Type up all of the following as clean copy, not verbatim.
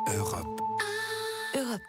Europe.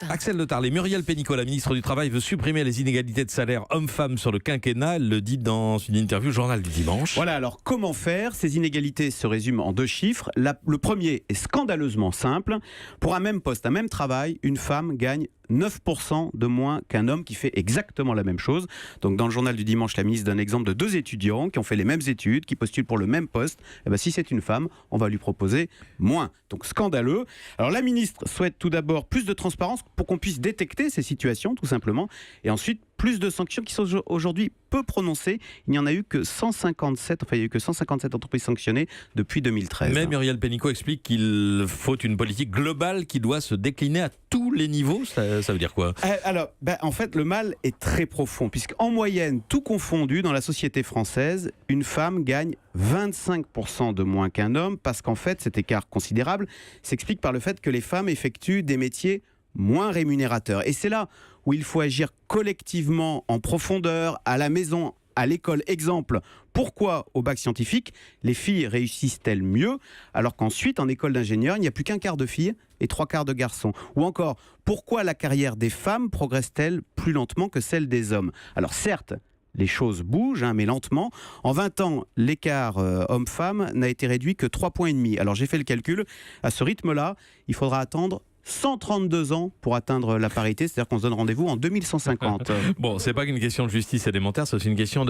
Axel de Tarlet, Muriel Pénicaud, la ministre du Travail, veut supprimer les inégalités de salaire hommes-femmes sur le quinquennat. Elle le dit dans une interview au Journal du Dimanche. Voilà, alors comment faire? Ces inégalités se résument en deux chiffres. Le premier est scandaleusement simple. Pour un même poste, un même travail, une femme gagne 9% de moins qu'un homme qui fait exactement la même chose. Donc dans le Journal du Dimanche, la ministre donne l'exemple de deux étudiants qui ont fait les mêmes études, qui postulent pour le même poste. Et bien, si c'est une femme, on va lui proposer moins. Donc scandaleux. Alors la ministre souhaite tout d'abord plus de transparence pour qu'on puisse détecter ces situations, tout simplement. Et ensuite, plus de sanctions qui sont aujourd'hui peu prononcées. Il n'y en a eu que 157, enfin il y a eu que 157 entreprises sanctionnées depuis 2013. Mais Muriel Pénicaud explique qu'il faut une politique globale qui doit se décliner à tous les niveaux. Ça veut dire quoi? Alors, en fait, le mal est très profond, puisqu'en moyenne, tout confondu, dans la société française, une femme gagne 25% de moins qu'un homme, parce qu'en fait, cet écart considérable s'explique par le fait que les femmes effectuent des métiers moins rémunérateurs. Et c'est là où il faut agir collectivement, en profondeur, à la maison, à l'école. Exemple, pourquoi au bac scientifique, les filles réussissent-elles mieux, alors qu'ensuite, en école d'ingénieur, il n'y a plus qu'un quart de filles et trois quarts de garçons? Ou encore, pourquoi la carrière des femmes progresse-t-elle plus lentement que celle des hommes? Alors certes, les choses bougent, mais lentement. En 20 ans, l'écart homme-femme n'a été réduit que 3,5 points. Alors j'ai fait le calcul. À ce rythme-là, il faudra attendre 132 ans pour atteindre la parité, c'est-à-dire qu'on se donne rendez-vous en 2150. Bon, c'est pas qu'une question de justice élémentaire, c'est aussi une question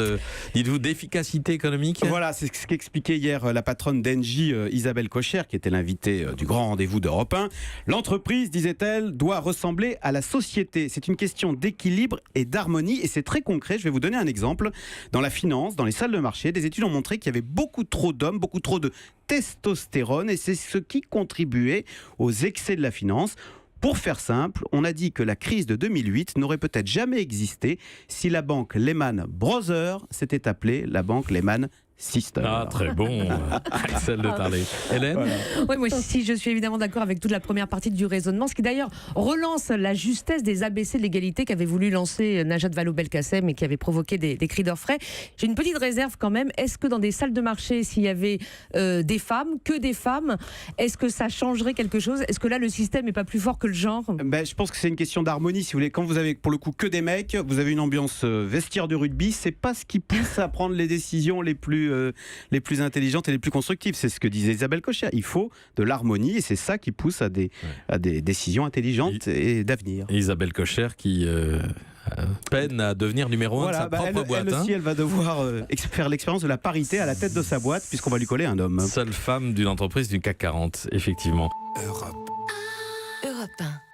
dites-vous, d'efficacité économique. Voilà, c'est ce qu'expliquait hier la patronne d'Engie, Isabelle Cocher, qui était l'invitée du grand rendez-vous d'Europe 1. L'entreprise, disait-elle, doit ressembler à la société. C'est une question d'équilibre et d'harmonie, et c'est très concret. Je vais vous donner un exemple. Dans la finance, dans les salles de marché, des études ont montré qu'il y avait beaucoup trop d'hommes, beaucoup trop de testostérone, et c'est ce qui contribuait aux excès de la finance. Pour faire simple, on a dit que la crise de 2008 n'aurait peut-être jamais existé si la banque Lehman Brothers s'était appelée la banque Lehman Sisters. Ah, très bon, Axel de Tarlet. Hélène? Voilà. Oui, moi aussi, je suis évidemment d'accord avec toute la première partie du raisonnement, ce qui d'ailleurs relance la justesse des ABC de l'égalité qu'avait voulu lancer Najat Vallaud-Belkacem et qui avait provoqué des cris d'orfraie. J'ai une petite réserve quand même. Est-ce que dans des salles de marché, s'il y avait des femmes, que des femmes, est-ce que ça changerait quelque chose? Est-ce que là, le système n'est pas plus fort que le genre? Je pense que c'est une question d'harmonie, si vous voulez. Quand vous avez pour le coup que des mecs, vous avez une ambiance vestiaire de rugby, c'est pas ce qui pousse à prendre les décisions les plus intelligentes et les plus constructives. C'est ce que disait Isabelle Cocher. Il faut de l'harmonie et c'est ça qui pousse à des décisions intelligentes et d'avenir. Isabelle Cocher qui peine à devenir numéro 1 de sa propre boîte. Elle aussi, elle va devoir faire l'expérience de la parité à la tête de sa boîte puisqu'on va lui coller un homme. Seule femme d'une entreprise du CAC 40, effectivement. Europe. Europe 1.